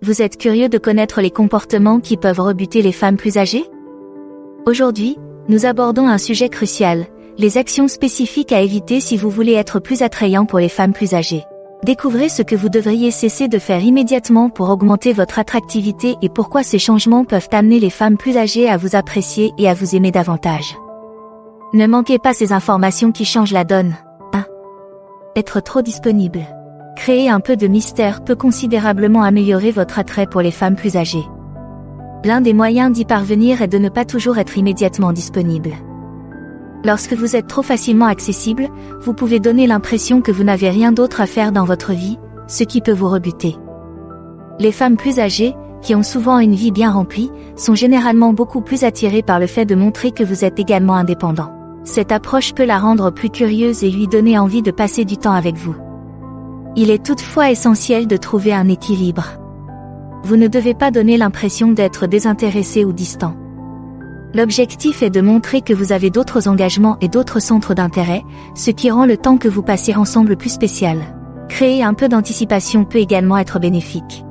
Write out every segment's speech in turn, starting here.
Vous êtes curieux de connaître les comportements qui peuvent rebuter les femmes plus âgées? Aujourd'hui, nous abordons un sujet crucial, les actions spécifiques à éviter si vous voulez être plus attrayant pour les femmes plus âgées. Découvrez ce que vous devriez cesser de faire immédiatement pour augmenter votre attractivité et pourquoi ces changements peuvent amener les femmes plus âgées à vous apprécier et à vous aimer davantage. Ne manquez pas ces informations qui changent la donne. 1. Être trop disponible. Créer un peu de mystère peut considérablement améliorer votre attrait pour les femmes plus âgées. L'un des moyens d'y parvenir est de ne pas toujours être immédiatement disponible. Lorsque vous êtes trop facilement accessible, vous pouvez donner l'impression que vous n'avez rien d'autre à faire dans votre vie, ce qui peut vous rebuter. Les femmes plus âgées, qui ont souvent une vie bien remplie, sont généralement beaucoup plus attirées par le fait de montrer que vous êtes également indépendant. Cette approche peut la rendre plus curieuse et lui donner envie de passer du temps avec vous. Il est toutefois essentiel de trouver un équilibre. Vous ne devez pas donner l'impression d'être désintéressé ou distant. L'objectif est de montrer que vous avez d'autres engagements et d'autres centres d'intérêt, ce qui rend le temps que vous passez ensemble plus spécial. Créer un peu d'anticipation peut également être bénéfique.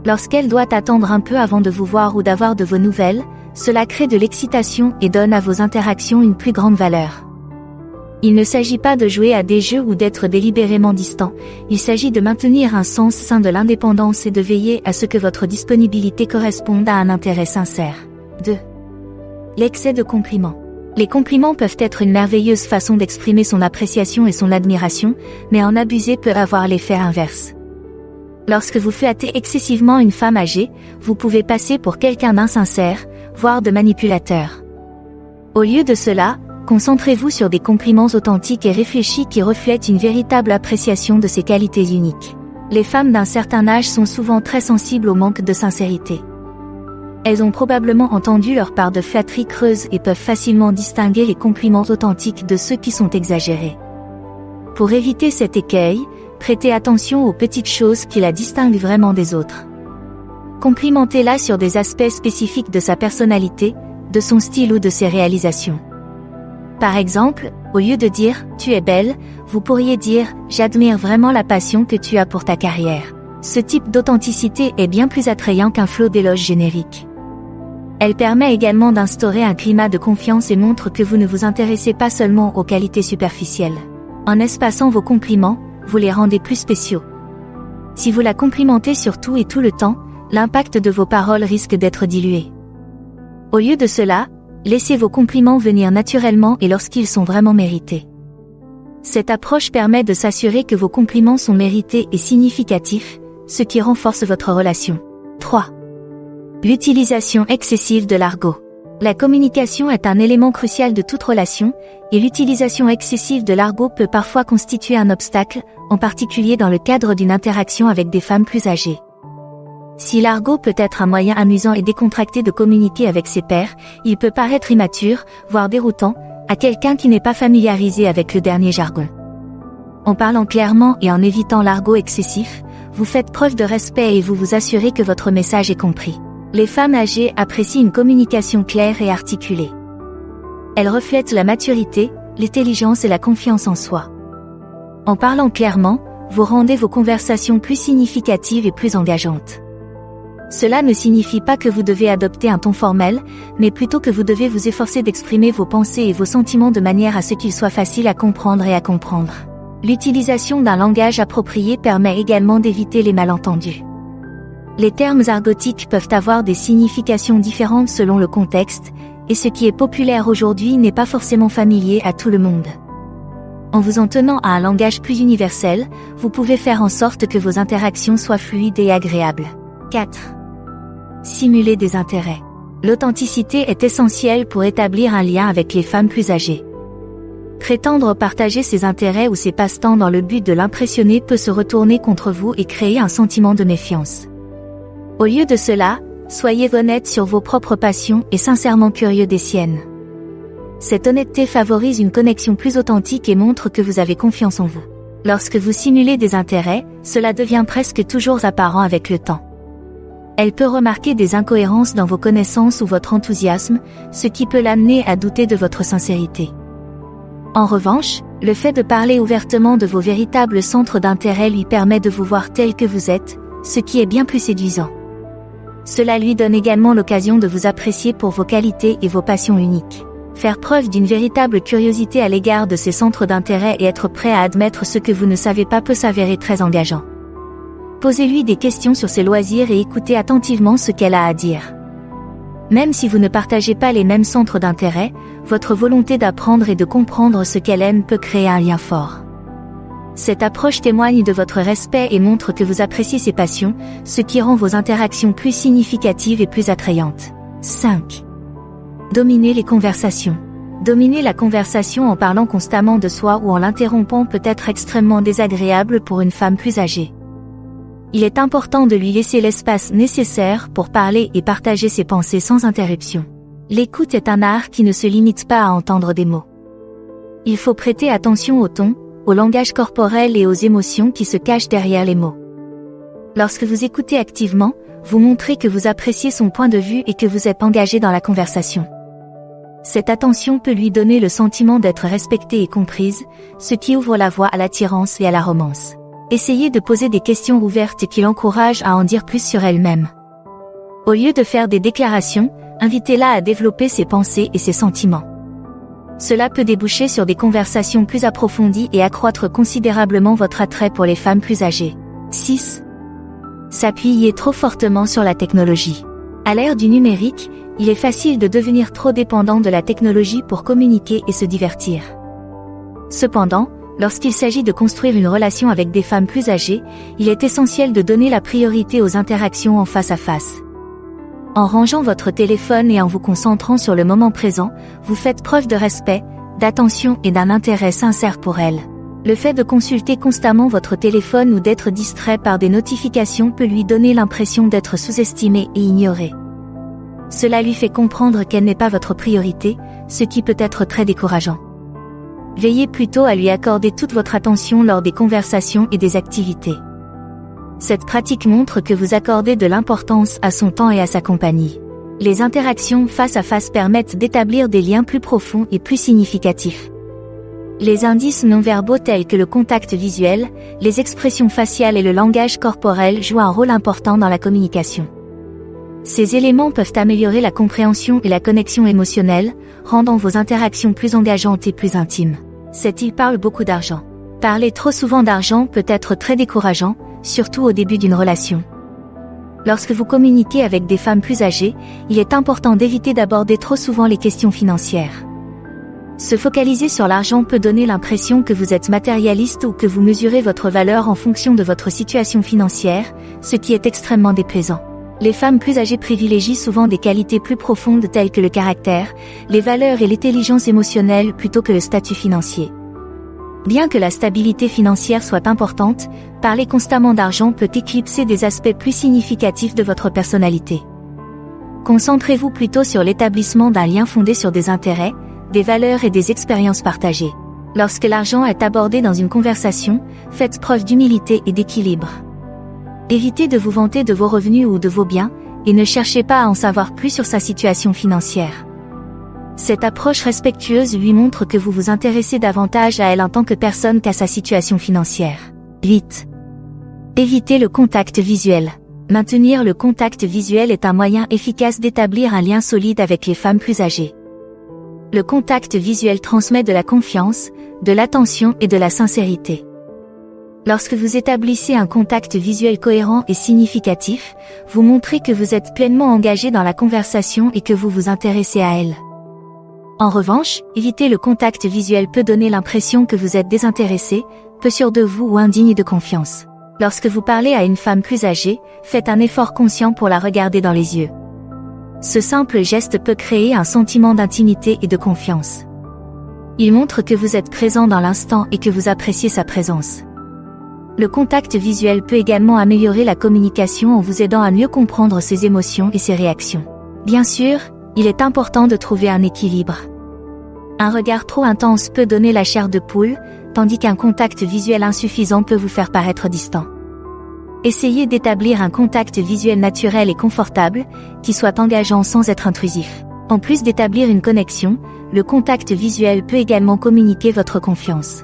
Lorsqu'elle doit attendre un peu avant de vous voir ou d'avoir de vos nouvelles, cela crée de l'excitation et donne à vos interactions une plus grande valeur. Il ne s'agit pas de jouer à des jeux ou d'être délibérément distant, il s'agit de maintenir un sens sain de l'indépendance et de veiller à ce que votre disponibilité corresponde à un intérêt sincère. 2. L'excès de compliments. Les compliments peuvent être une merveilleuse façon d'exprimer son appréciation et son admiration, mais en abuser peut avoir l'effet inverse. Lorsque vous flattez excessivement une femme âgée, vous pouvez passer pour quelqu'un d'insincère, voire de manipulateur. Au lieu de cela, concentrez-vous sur des compliments authentiques et réfléchis qui reflètent une véritable appréciation de ses qualités uniques. Les femmes d'un certain âge sont souvent très sensibles au manque de sincérité. Elles ont probablement entendu leur part de flatteries creuses et peuvent facilement distinguer les compliments authentiques de ceux qui sont exagérés. Pour éviter cet écueil, prêtez attention aux petites choses qui la distinguent vraiment des autres. Complimentez-la sur des aspects spécifiques de sa personnalité, de son style ou de ses réalisations. Par exemple, au lieu de dire « tu es belle », vous pourriez dire « j'admire vraiment la passion que tu as pour ta carrière ». Ce type d'authenticité est bien plus attrayant qu'un flot d'éloges génériques. Elle permet également d'instaurer un climat de confiance et montre que vous ne vous intéressez pas seulement aux qualités superficielles. En espaçant vos compliments, vous les rendez plus spéciaux. Si vous la complimentez sur tout et tout le temps, l'impact de vos paroles risque d'être dilué. Au lieu de cela, laissez vos compliments venir naturellement et lorsqu'ils sont vraiment mérités. Cette approche permet de s'assurer que vos compliments sont mérités et significatifs, ce qui renforce votre relation. 3. L'utilisation excessive de l'argot. La communication est un élément crucial de toute relation, et l'utilisation excessive de l'argot peut parfois constituer un obstacle, en particulier dans le cadre d'une interaction avec des femmes plus âgées. Si l'argot peut être un moyen amusant et décontracté de communiquer avec ses pairs, il peut paraître immature, voire déroutant, à quelqu'un qui n'est pas familiarisé avec le dernier jargon. En parlant clairement et en évitant l'argot excessif, vous faites preuve de respect et vous vous assurez que votre message est compris. Les femmes âgées apprécient une communication claire et articulée. Elles reflètent la maturité, l'intelligence et la confiance en soi. En parlant clairement, vous rendez vos conversations plus significatives et plus engageantes. Cela ne signifie pas que vous devez adopter un ton formel, mais plutôt que vous devez vous efforcer d'exprimer vos pensées et vos sentiments de manière à ce qu'ils soient faciles à comprendre et à comprendre. L'utilisation d'un langage approprié permet également d'éviter les malentendus. Les termes argotiques peuvent avoir des significations différentes selon le contexte, et ce qui est populaire aujourd'hui n'est pas forcément familier à tout le monde. En vous en tenant à un langage plus universel, vous pouvez faire en sorte que vos interactions soient fluides et agréables. 4. Simuler des intérêts. L'authenticité est essentielle pour établir un lien avec les femmes plus âgées. Prétendre partager ses intérêts ou ses passe-temps dans le but de l'impressionner peut se retourner contre vous et créer un sentiment de méfiance. Au lieu de cela, soyez honnête sur vos propres passions et sincèrement curieux des siennes. Cette honnêteté favorise une connexion plus authentique et montre que vous avez confiance en vous. Lorsque vous simulez des intérêts, cela devient presque toujours apparent avec le temps. Elle peut remarquer des incohérences dans vos connaissances ou votre enthousiasme, ce qui peut l'amener à douter de votre sincérité. En revanche, le fait de parler ouvertement de vos véritables centres d'intérêt lui permet de vous voir tel que vous êtes, ce qui est bien plus séduisant. Cela lui donne également l'occasion de vous apprécier pour vos qualités et vos passions uniques. Faire preuve d'une véritable curiosité à l'égard de ses centres d'intérêt et être prêt à admettre ce que vous ne savez pas peut s'avérer très engageant. Posez-lui des questions sur ses loisirs et écoutez attentivement ce qu'elle a à dire. Même si vous ne partagez pas les mêmes centres d'intérêt, votre volonté d'apprendre et de comprendre ce qu'elle aime peut créer un lien fort. Cette approche témoigne de votre respect et montre que vous appréciez ses passions, ce qui rend vos interactions plus significatives et plus attrayantes. 5. Dominer les conversations. Dominer la conversation en parlant constamment de soi ou en l'interrompant peut être extrêmement désagréable pour une femme plus âgée. Il est important de lui laisser l'espace nécessaire pour parler et partager ses pensées sans interruption. L'écoute est un art qui ne se limite pas à entendre des mots. Il faut prêter attention au ton, au langage corporel et aux émotions qui se cachent derrière les mots. Lorsque vous écoutez activement, vous montrez que vous appréciez son point de vue et que vous êtes engagé dans la conversation. Cette attention peut lui donner le sentiment d'être respectée et comprise, ce qui ouvre la voie à l'attirance et à la romance. Essayez de poser des questions ouvertes qui l'encouragent à en dire plus sur elle-même. Au lieu de faire des déclarations, invitez-la à développer ses pensées et ses sentiments. Cela peut déboucher sur des conversations plus approfondies et accroître considérablement votre attrait pour les femmes plus âgées. 6. S'appuyer trop fortement sur la technologie. À l'ère du numérique, il est facile de devenir trop dépendant de la technologie pour communiquer et se divertir. Cependant, lorsqu'il s'agit de construire une relation avec des femmes plus âgées, il est essentiel de donner la priorité aux interactions en face à face. En rangeant votre téléphone et en vous concentrant sur le moment présent, vous faites preuve de respect, d'attention et d'un intérêt sincère pour elle. Le fait de consulter constamment votre téléphone ou d'être distrait par des notifications peut lui donner l'impression d'être sous-estimé et ignoré. Cela lui fait comprendre qu'elle n'est pas votre priorité, ce qui peut être très décourageant. Veillez plutôt à lui accorder toute votre attention lors des conversations et des activités. Cette pratique montre que vous accordez de l'importance à son temps et à sa compagnie. Les interactions face à face permettent d'établir des liens plus profonds et plus significatifs. Les indices non-verbaux tels que le contact visuel, les expressions faciales et le langage corporel jouent un rôle important dans la communication. Ces éléments peuvent améliorer la compréhension et la connexion émotionnelle, rendant vos interactions plus engageantes et plus intimes. Il parle beaucoup d'argent. Parler trop souvent d'argent peut être très décourageant, surtout au début d'une relation. Lorsque vous communiquez avec des femmes plus âgées, il est important d'éviter d'aborder trop souvent les questions financières. Se focaliser sur l'argent peut donner l'impression que vous êtes matérialiste ou que vous mesurez votre valeur en fonction de votre situation financière, ce qui est extrêmement déplaisant. Les femmes plus âgées privilégient souvent des qualités plus profondes telles que le caractère, les valeurs et l'intelligence émotionnelle plutôt que le statut financier. Bien que la stabilité financière soit importante, parler constamment d'argent peut éclipser des aspects plus significatifs de votre personnalité. Concentrez-vous plutôt sur l'établissement d'un lien fondé sur des intérêts, des valeurs et des expériences partagées. Lorsque l'argent est abordé dans une conversation, faites preuve d'humilité et d'équilibre. Évitez de vous vanter de vos revenus ou de vos biens, et ne cherchez pas à en savoir plus sur sa situation financière. Cette approche respectueuse lui montre que vous vous intéressez davantage à elle en tant que personne qu'à sa situation financière. 8. Évitez le contact visuel. Maintenir le contact visuel est un moyen efficace d'établir un lien solide avec les femmes plus âgées. Le contact visuel transmet de la confiance, de l'attention et de la sincérité. Lorsque vous établissez un contact visuel cohérent et significatif, vous montrez que vous êtes pleinement engagé dans la conversation et que vous vous intéressez à elle. En revanche, éviter le contact visuel peut donner l'impression que vous êtes désintéressé, peu sûr de vous ou indigne de confiance. Lorsque vous parlez à une femme plus âgée, faites un effort conscient pour la regarder dans les yeux. Ce simple geste peut créer un sentiment d'intimité et de confiance. Il montre que vous êtes présent dans l'instant et que vous appréciez sa présence. Le contact visuel peut également améliorer la communication en vous aidant à mieux comprendre ses émotions et ses réactions. Bien sûr, il est important de trouver un équilibre. Un regard trop intense peut donner la chair de poule, tandis qu'un contact visuel insuffisant peut vous faire paraître distant. Essayez d'établir un contact visuel naturel et confortable, qui soit engageant sans être intrusif. En plus d'établir une connexion, le contact visuel peut également communiquer votre confiance.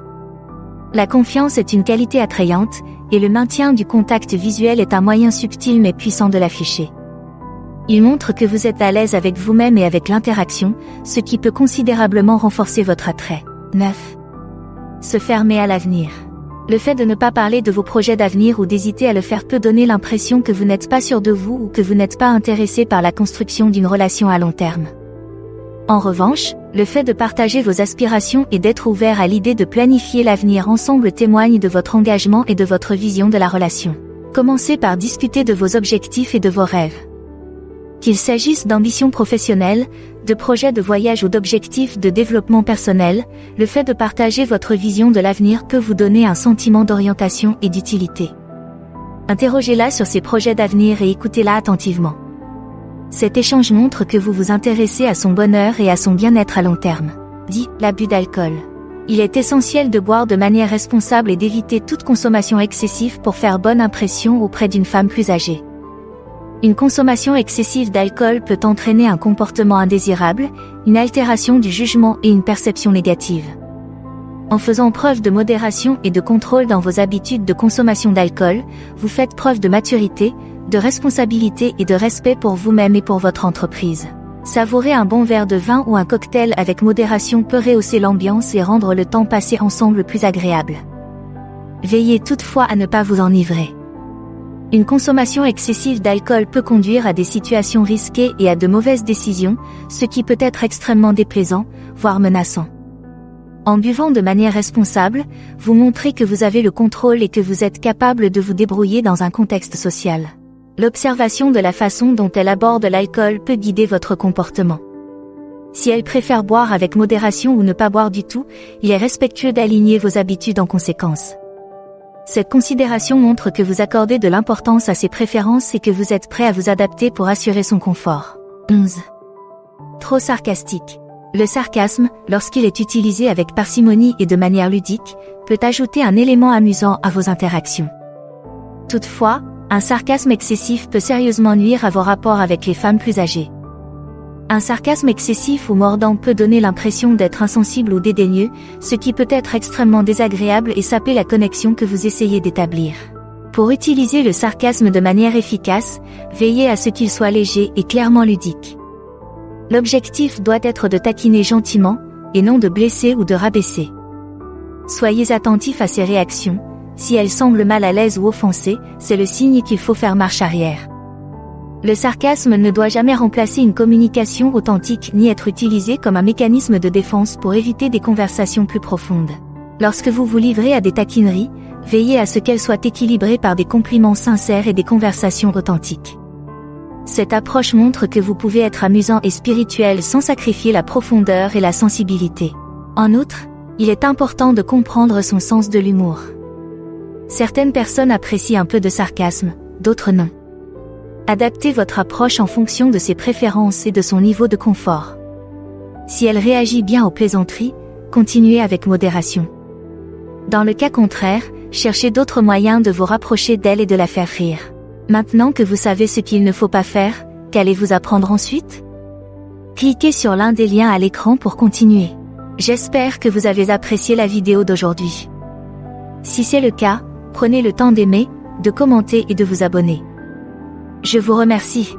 La confiance est une qualité attrayante, et le maintien du contact visuel est un moyen subtil mais puissant de l'afficher. Il montre que vous êtes à l'aise avec vous-même et avec l'interaction, ce qui peut considérablement renforcer votre attrait. 9. Se fermer à l'avenir. Le fait de ne pas parler de vos projets d'avenir ou d'hésiter à le faire peut donner l'impression que vous n'êtes pas sûr de vous ou que vous n'êtes pas intéressé par la construction d'une relation à long terme. En revanche, le fait de partager vos aspirations et d'être ouvert à l'idée de planifier l'avenir ensemble témoigne de votre engagement et de votre vision de la relation. Commencez par discuter de vos objectifs et de vos rêves. Qu'il s'agisse d'ambitions professionnelles, de projets de voyage ou d'objectifs de développement personnel, le fait de partager votre vision de l'avenir peut vous donner un sentiment d'orientation et d'utilité. Interrogez-la sur ses projets d'avenir et écoutez-la attentivement. Cet échange montre que vous vous intéressez à son bonheur et à son bien-être à long terme. 10. L'abus d'alcool. Il est essentiel de boire de manière responsable et d'éviter toute consommation excessive pour faire bonne impression auprès d'une femme plus âgée. Une consommation excessive d'alcool peut entraîner un comportement indésirable, une altération du jugement et une perception négative. En faisant preuve de modération et de contrôle dans vos habitudes de consommation d'alcool, vous faites preuve de maturité, de responsabilité et de respect pour vous-même et pour votre entreprise. Savourer un bon verre de vin ou un cocktail avec modération peut rehausser l'ambiance et rendre le temps passé ensemble plus agréable. Veillez toutefois à ne pas vous enivrer. Une consommation excessive d'alcool peut conduire à des situations risquées et à de mauvaises décisions, ce qui peut être extrêmement déplaisant, voire menaçant. En buvant de manière responsable, vous montrez que vous avez le contrôle et que vous êtes capable de vous débrouiller dans un contexte social. L'observation de la façon dont elle aborde l'alcool peut guider votre comportement. Si elle préfère boire avec modération ou ne pas boire du tout, il est respectueux d'aligner vos habitudes en conséquence. Cette considération montre que vous accordez de l'importance à ses préférences et que vous êtes prêt à vous adapter pour assurer son confort. 11. Trop sarcastique. Le sarcasme, lorsqu'il est utilisé avec parcimonie et de manière ludique, peut ajouter un élément amusant à vos interactions. Toutefois, un sarcasme excessif peut sérieusement nuire à vos rapports avec les femmes plus âgées. Un sarcasme excessif ou mordant peut donner l'impression d'être insensible ou dédaigneux, ce qui peut être extrêmement désagréable et saper la connexion que vous essayez d'établir. Pour utiliser le sarcasme de manière efficace, veillez à ce qu'il soit léger et clairement ludique. L'objectif doit être de taquiner gentiment, et non de blesser ou de rabaisser. Soyez attentif à ses réactions. Si elles semblent mal à l'aise ou offensées, c'est le signe qu'il faut faire marche arrière. Le sarcasme ne doit jamais remplacer une communication authentique ni être utilisé comme un mécanisme de défense pour éviter des conversations plus profondes. Lorsque vous vous livrez à des taquineries, veillez à ce qu'elles soient équilibrées par des compliments sincères et des conversations authentiques. Cette approche montre que vous pouvez être amusant et spirituel sans sacrifier la profondeur et la sensibilité. En outre, il est important de comprendre son sens de l'humour. Certaines personnes apprécient un peu de sarcasme, d'autres non. Adaptez votre approche en fonction de ses préférences et de son niveau de confort. Si elle réagit bien aux plaisanteries, continuez avec modération. Dans le cas contraire, cherchez d'autres moyens de vous rapprocher d'elle et de la faire rire. Maintenant que vous savez ce qu'il ne faut pas faire, qu'allez-vous apprendre ensuite? Cliquez sur l'un des liens à l'écran pour continuer. J'espère que vous avez apprécié la vidéo d'aujourd'hui. Si c'est le cas, prenez le temps d'aimer, de commenter et de vous abonner. Je vous remercie.